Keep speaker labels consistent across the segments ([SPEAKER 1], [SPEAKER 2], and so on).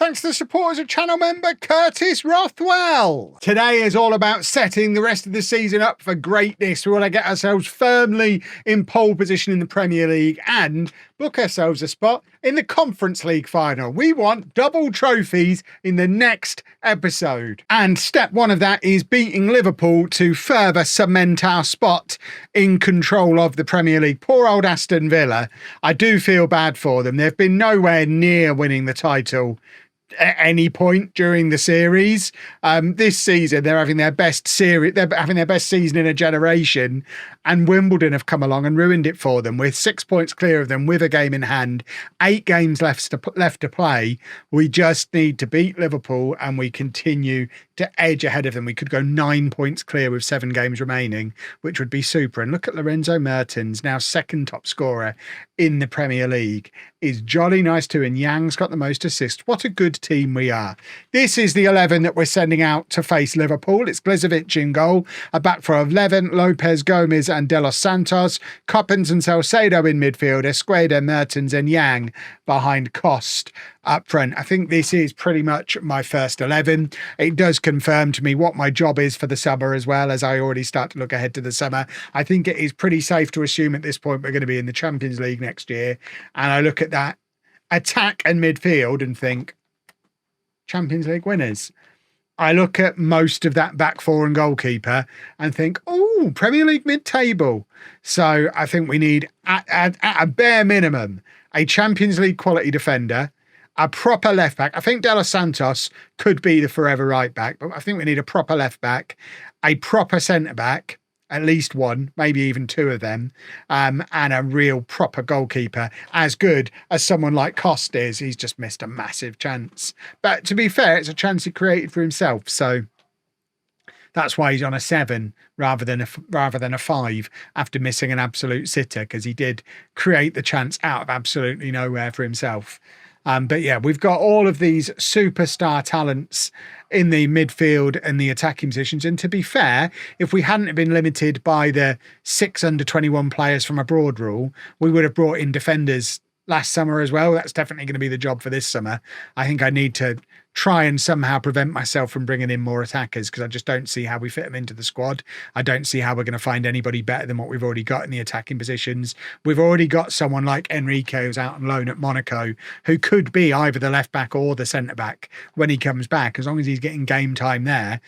[SPEAKER 1] thanks to the supporters of channel member Curtis Rothwell. Today is all about setting the rest of the season up for greatness. We want to get ourselves firmly in pole position in the Premier League and book ourselves a spot in the Conference League final. We want double trophies in the next episode. And step one of that is beating Liverpool to further cement our spot in control of the Premier League. Poor old Aston Villa. I do feel bad for them. They've been nowhere near winning the title at any point during the series. This season they're having their best series, they're having their best season in a generation, and Wimbledon have come along and ruined it for them with 6 points clear of them with a game in hand, 8 games left to play. We just need to beat Liverpool and we continue to edge ahead of them. We could go 9 points clear with 7 games remaining, which would be super. And look at Lorenzo Mertens, now second top scorer in the Premier League, is jolly nice too, and Yang's got the most assists. What a good team we are. This is the 11 that we're sending out to face Liverpool. It's Glizovic in goal, a back four of Levin, Lopez, Gomez and De Los Santos, Coppens and Salcedo in midfield, Esqueda, Mertens and Yang behind Cost up front. I think this is pretty much my first 11. It does confirm to me what my job is for the summer, as well as I already start to look ahead to the summer. I think it is pretty safe to assume at this point we're going to be in the Champions League next year. And I look at that attack and midfield and think, Champions League winners. I look at most of that back four and goalkeeper and think, oh, Premier League mid-table. So I think we need, at a bare minimum, a Champions League quality defender, a proper left back. I think De Los Santos could be the forever right back, but I think we need a proper left back, a proper centre back, at least one, maybe even 2 of them, and a real proper goalkeeper, as good as someone like Cost is. He's just missed a massive chance. But to be fair, it's a chance he created for himself. So that's why he's on a 7 rather than a 5 after missing an absolute sitter, because he did create the chance out of absolutely nowhere for himself. But yeah, we've got all of these superstar talents in the midfield and the attacking positions. And to be fair, if we hadn't been limited by the 6 under-21 players from abroad rule, we would have brought in defenders last summer as well. That's definitely going to be the job for this summer. I think I need to try and somehow prevent myself from bringing in more attackers, because I just don't see how we fit them into the squad. I don't see how we're going to find anybody better than what we've already got in the attacking positions. We've already got someone like Enrique, who's out on loan at Monaco, who could be either the left back or the centre back when he comes back, as long as he's getting game time there.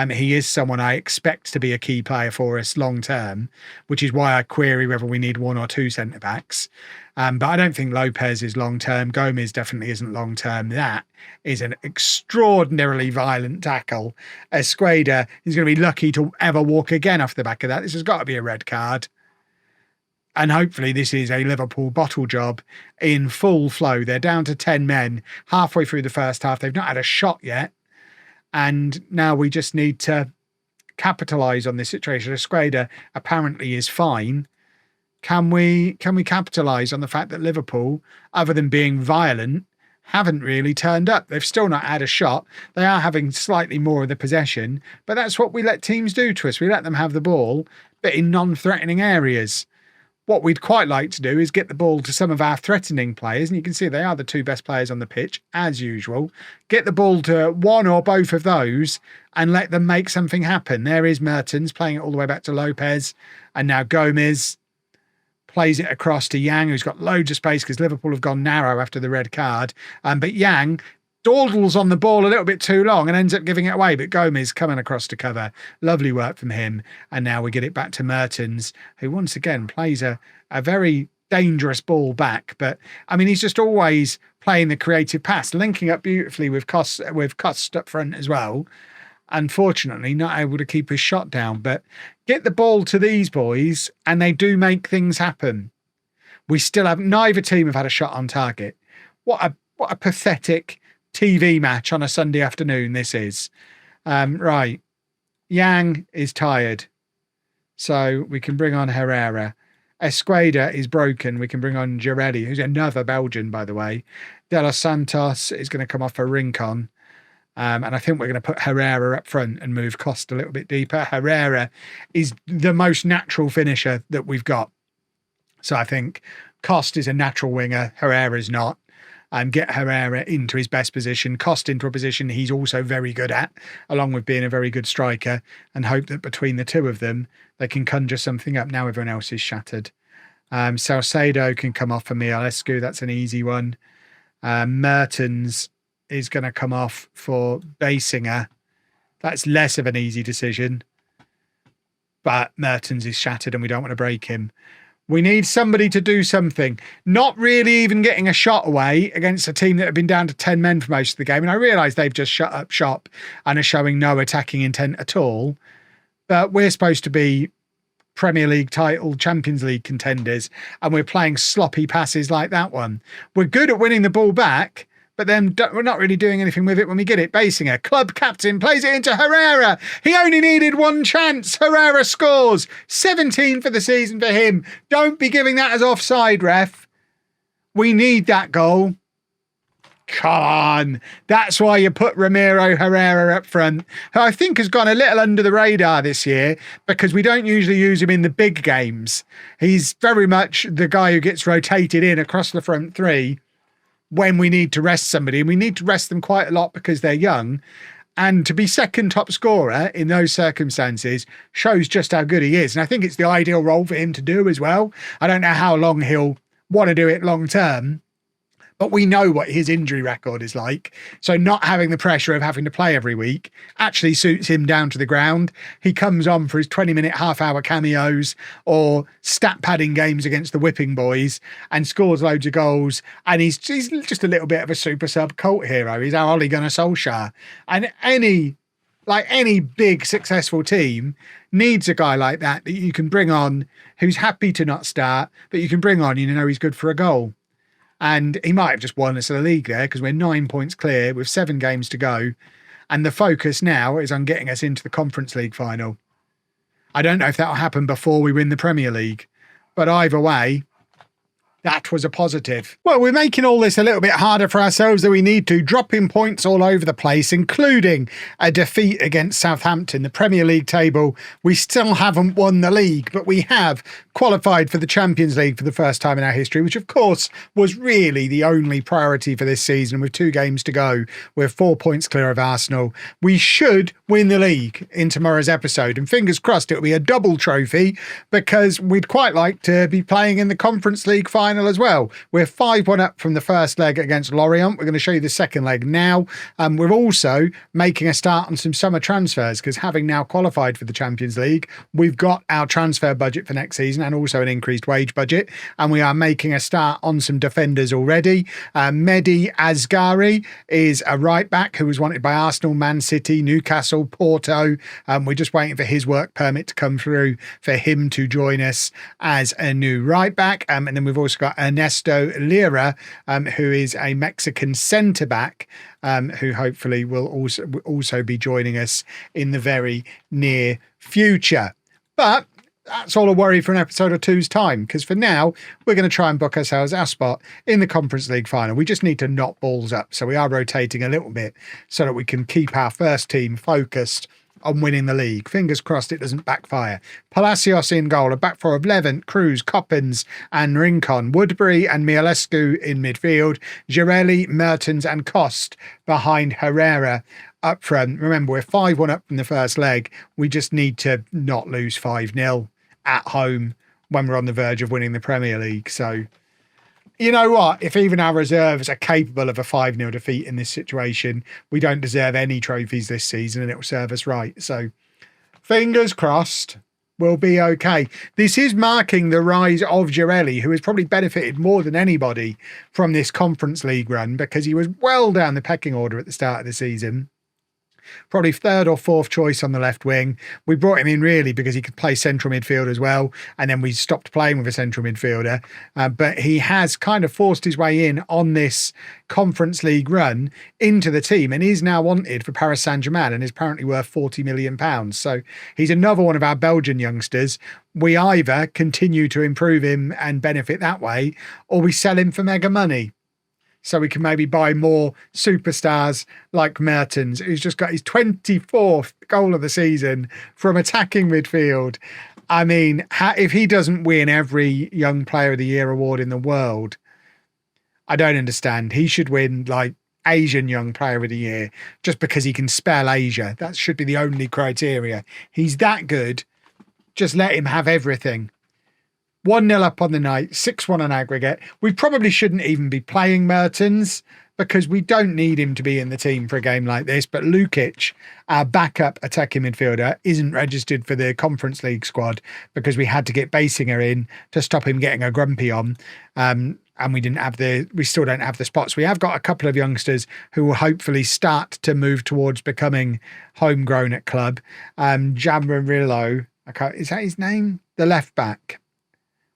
[SPEAKER 1] He is someone I expect to be a key player for us long term, which is why I query whether we need 1 or 2 centre backs. But I don't think Lopez is long term. Gomez definitely isn't long term. That is an extraordinarily violent tackle. Esqueda is going to be lucky to ever walk again off the back of that. This has got to be a red card. And hopefully this is a Liverpool bottle job in full flow. They're down to 10 men halfway through the first half. They've not had a shot yet. And now we just need to capitalise on this situation. Esqueda apparently is fine. Can we capitalise on the fact that Liverpool, other than being violent, haven't really turned up? They've still not had a shot. They are having slightly more of the possession, but that's what we let teams do to us. We let them have the ball, but in non-threatening areas. What we'd quite like to do is get the ball to some of our threatening players, and you can see they are the 2 best players on the pitch, as usual. Get the ball to one or both of those and let them make something happen. There is Mertens playing it all the way back to Lopez, and now Gomez plays it across to Yang, who's got loads of space because Liverpool have gone narrow after the red card. But Yang dawdles on the ball a little bit too long and ends up giving it away. But Gomez coming across to cover. Lovely work from him. And now we get it back to Mertens, who once again plays a very dangerous ball back. But I mean, he's just always playing the creative pass, linking up beautifully with Cost up front as well. Unfortunately, not able to keep his shot down, but get the ball to these boys and they do make things happen. We still have, neither team have had a shot on target. What a pathetic TV match on a Sunday afternoon this is. Right. Yang is tired, so we can bring on Herrera. Esqueda is broken. We can bring on Girelli, who's another Belgian, by the way. De Los Santos is going to come off for Rincon. And I think we're going to put Herrera up front and move Cost a little bit deeper. Herrera is the most natural finisher that we've got. So I think Cost is a natural winger. Herrera's not. and get Herrera into his best position, Cost into a position he's also very good at, along with being a very good striker, and hope that between the two of them, they can conjure something up. Now everyone else is shattered. Salcedo can come off for Mialescu. That's an easy one. Mertens is going to come off for Basinger. That's less of an easy decision. But Mertens is shattered and we don't want to break him. We need somebody to do something. Not really even getting a shot away against a team that have been down to 10 men for most of the game. And I realise they've just shut up shop and are showing no attacking intent at all. But we're supposed to be Premier League title, Champions League contenders, and we're playing sloppy passes like that one. We're good at winning the ball back, but then we're not really doing anything with it when we get it. Basinger, club captain, plays it into Herrera. He only needed one chance. Herrera scores. 17 for the season for him. Don't be giving that as offside, ref. We need that goal. Come on. That's why you put Ramiro Herrera up front, who I think has gone a little under the radar this year because we don't usually use him in the big games. He's very much the guy who gets rotated in across the front three when we need to rest somebody. And we need to rest them quite a lot because they're young. And to be second top scorer in those circumstances shows just how good he is. And I think it's the ideal role for him to do as well. I don't know how long he'll want to do it long term, but we know what his injury record is like. So not having the pressure of having to play every week actually suits him down to the ground. He comes on for his 20-minute, half-hour cameos or stat padding games against the whipping boys and scores loads of goals. And he's just a little bit of a super sub cult hero. He's our Ole Gunnar Solskjaer. And any big successful team needs a guy like that you can bring on, who's happy to not start, but you can bring on, you know, he's good for a goal. And he might have just won us the league there because we're 9 points clear with 7 games to go. And the focus now is on getting us into the Conference League final. I don't know if that'll happen before we win the Premier League, but either way, that was a positive. Well, we're making all this a little bit harder for ourselves than we need to, dropping points all over the place, including a defeat against Southampton. The Premier League table, we still haven't won the league, but we have qualified for the Champions League for the first time in our history, which of course was really the only priority for this season. With 2 games to go, we're 4 points clear of Arsenal. We should win the league in tomorrow's episode, and fingers crossed it'll be a double trophy because we'd quite like to be playing in the Conference League final as well. We're 5-1 up from the first leg against Lorient. We're going to show you the second leg now. We're also making a start on some summer transfers because having now qualified for the Champions League, we've got our transfer budget for next season and also an increased wage budget. And we are making a start on some defenders already. Meaty Asghari is a right back who was wanted by Arsenal, Man City, Newcastle, Porto. We're just waiting for his work permit to come through for him to join us as a new right back. And then we've also got Ernesto Lira, who is a Mexican centre back, who hopefully will also be joining us in the very near future. But that's all a worry for an episode or two's time, because for now, we're going to try and book ourselves our spot in the Conference League final. We just need to knot balls up. So we are rotating a little bit so that we can keep our first team focused on winning the league. Fingers crossed it doesn't backfire. Palacios in goal, a back four of Levent, Cruz, Coppins and Rincon, Woodbury and Mialescu in midfield, Girelli, Mertens and Cost behind Herrera up front. Remember, we're 5-1 up from the first leg. We just need to not lose 5-0 at home when we're on the verge of winning the Premier League. So, you know what? If even our reserves are capable of a 5-0 defeat in this situation, we don't deserve any trophies this season and it will serve us right. So, fingers crossed, we'll be okay. This is marking the rise of Girelli, who has probably benefited more than anybody from this Conference League run because he was well down the pecking order at the start of the season. Probably 3rd or 4th choice on the left wing. We brought him in really because he could play central midfield as well. And then we stopped playing with a central midfielder. But he has kind of forced his way in on this Conference League run into the team and is now wanted for Paris Saint-Germain and is apparently worth £40 million. So he's another one of our Belgian youngsters. We either continue to improve him and benefit that way, or we sell him for mega money. So we can maybe buy more superstars like Mertens, who's just got his 24th goal of the season from attacking midfield. I mean, if he doesn't win every Young Player of the Year award in the world, I don't understand. He should win like Asian Young Player of the Year just because he can spell Asia. That should be the only criteria. He's that good. Just let him have everything. 1-0 up on the night, 6-1 on aggregate. We probably shouldn't even be playing Mertens because we don't need him to be in the team for a game like this. But Lukic, our backup attacking midfielder, isn't registered for the Conference League squad because we had to get Basinger in to stop him getting a grumpy on. And we still don't have the spots. We have got a couple of youngsters who will hopefully start to move towards becoming homegrown at club. Jamarillo, is that his name? The left back.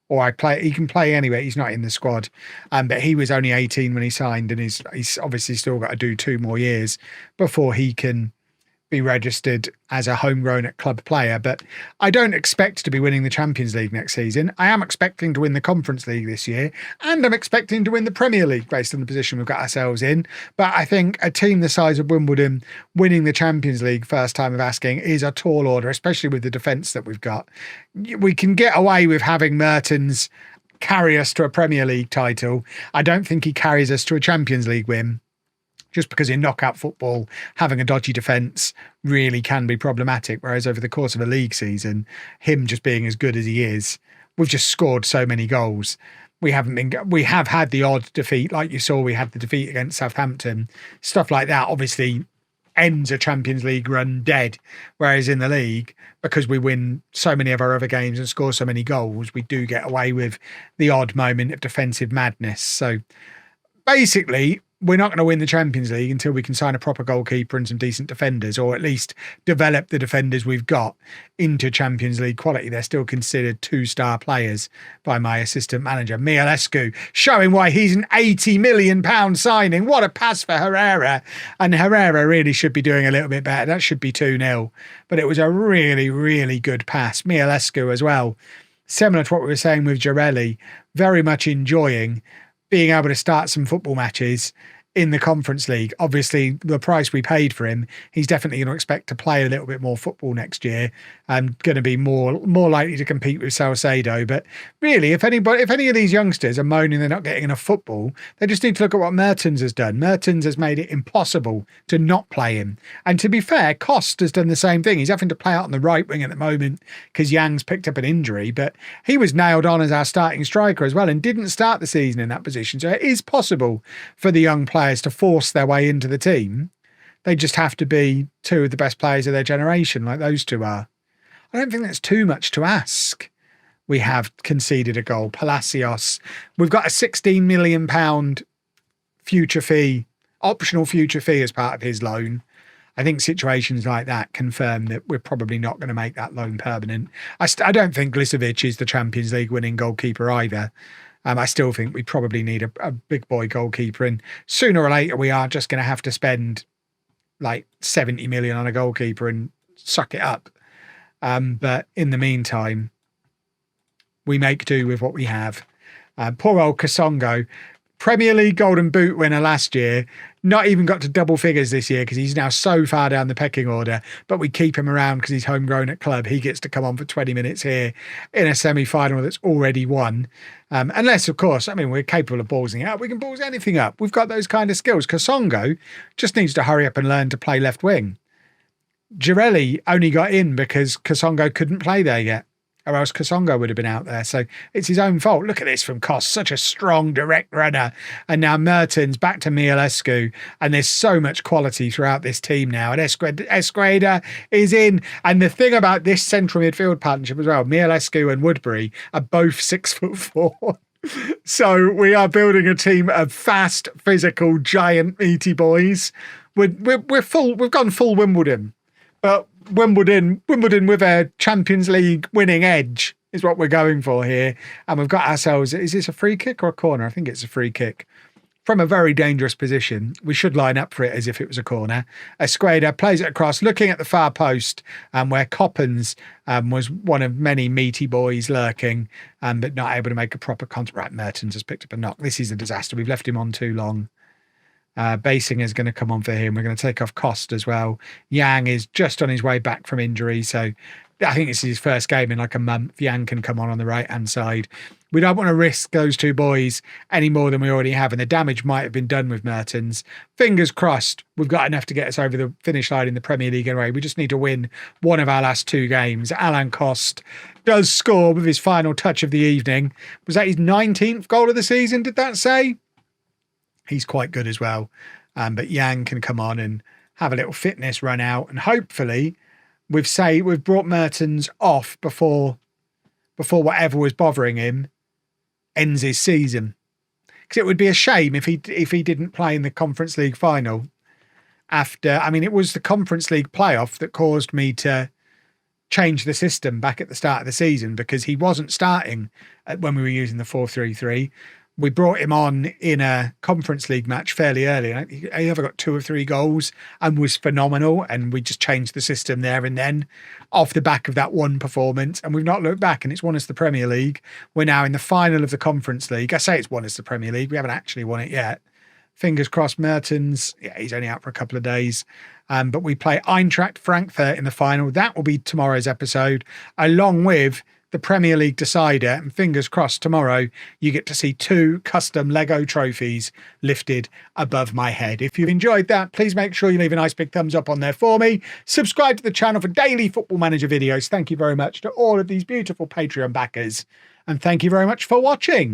[SPEAKER 1] He can play anyway. He's not in the squad. But he was only 18 when he signed, and he's obviously still got to do 2 more years before he can be registered as a homegrown at club player. But I don't expect to be winning the Champions League next season. I am expecting to win the Conference League this year, and I'm expecting to win the Premier League based on the position we've got ourselves in. But I think a team the size of Wimbledon winning the Champions League first time of asking is a tall order, especially with the defence that we've got. We can get away with having Mertens carry us to a Premier League title. I don't think he carries us to a Champions League win. Just because in knockout football, having a dodgy defence really can be problematic. Whereas over the course of a league season, him just being as good as he is, we've just scored so many goals. We have had the odd defeat, like you saw, we had the defeat against Southampton. Stuff like that obviously ends a Champions League run dead. Whereas in the league, because we win so many of our other games and score so many goals, we do get away with the odd moment of defensive madness. So basically, we're not going to win the Champions League until we can sign a proper goalkeeper and some decent defenders, or at least develop the defenders we've got into Champions League quality. They're still considered 2-star players by my assistant manager, Mialescu, showing why he's an £80 million signing. What a pass for Herrera. And Herrera really should be doing a little bit better. That should be 2-0. But it was a really, really good pass. Mialescu as well. Similar to what we were saying with Girelli, very much enjoying being able to start some football matches in the Conference League. Obviously, the price we paid for him, he's definitely going to expect to play a little bit more football next year and going to be more likely to compete with Salcedo. But really, if any of these youngsters are moaning they're not getting enough football, they just need to look at what Mertens has done. Mertens has made it impossible to not play him. And to be fair, Kost has done the same thing. He's having to play out on the right wing at the moment because Yang's picked up an injury, but he was nailed on as our starting striker as well and didn't start the season in that position. So it is possible for the young players to force their way into the team. They just have to be 2 of the best players of their generation, like those 2 are. I don't think that's too much to ask. We have conceded a goal. Palacios. We've got a £16 million future fee, optional future fee as part of his loan. I think situations like that confirm that we're probably not going to make that loan permanent. I don't think Glisovic is the Champions League winning goalkeeper either. I still think we probably need a big boy goalkeeper, and sooner or later we are just going to have to spend like 70 million on a goalkeeper and suck it up. But in the meantime, we make do with what we have. Poor old Kasongo, Premier League Golden Boot winner last year, not even got to double figures this year because he's now so far down the pecking order, but we keep him around because he's homegrown at club. He gets to come on for 20 minutes here in a semi-final that's already won. Unless, of course, we're capable of ballsing it up. We can balls anything up. We've got those kind of skills. Kasongo just needs to hurry up and learn to play left wing. Girelli only got in because Kasongo couldn't play there yet, or else Kasongo would have been out there. So it's his own fault. Look at this from Kost, such a strong direct runner. And now Mertens back to Mialescu. And there's so much quality throughout this team now. And Esqueda is in. And the thing about this central midfield partnership as well, Mialescu and Woodbury are both 6'4". So we are building a team of fast, physical, giant, meaty boys. We're full. We've gone full Wimbledon. But Wimbledon with a Champions League winning edge is what we're going for here. And we've got ourselves, is this a free kick or a corner? I think it's a free kick. From a very dangerous position. We should line up for it as if it was a corner. Esqueda plays it across, looking at the far post, where Coppens was one of many meaty boys lurking, but not able to make a proper contact. Right, Mertens has picked up a knock. This is a disaster. We've left him on too long. Basinger is going to come on for him. We're going to take off Kost as well. Yang is just on his way back from injury, so I think this is his first game in like a month. Yang can come on the right-hand side. We don't want to risk those two boys any more than we already have, and the damage might have been done with Mertens. Fingers crossed, we've got enough to get us over the finish line in the Premier League anyway. We just need to win one of our last 2 games. Alan Cost does score with his final touch of the evening. Was that his 19th goal of the season, did that say? He's quite good as well. But Yang can come on and have a little fitness run out, and hopefully we've brought Mertens off before whatever was bothering him ends his season. Because it would be a shame if he didn't play in the Conference League final. It was the Conference League playoff that caused me to change the system back at the start of the season, because he wasn't starting when we were using the 4-3-3. We brought him on in a Conference League match fairly early. He either got 2 or 3 goals and was phenomenal. And we just changed the system there and then off the back of that one performance. And we've not looked back, and it's won us the Premier League. We're now in the final of the Conference League. I say it's won us the Premier League. We haven't actually won it yet. Fingers crossed. Mertens, yeah, he's only out for a couple of days. But we play Eintracht Frankfurt in the final. That will be tomorrow's episode, along with the Premier League decider, and fingers crossed tomorrow you get to see 2 custom Lego trophies lifted above my head. If you've enjoyed that, please make sure you leave a nice big thumbs up on there for me. Subscribe to the channel for daily Football Manager videos. Thank you very much to all of these beautiful Patreon backers, and thank you very much for watching.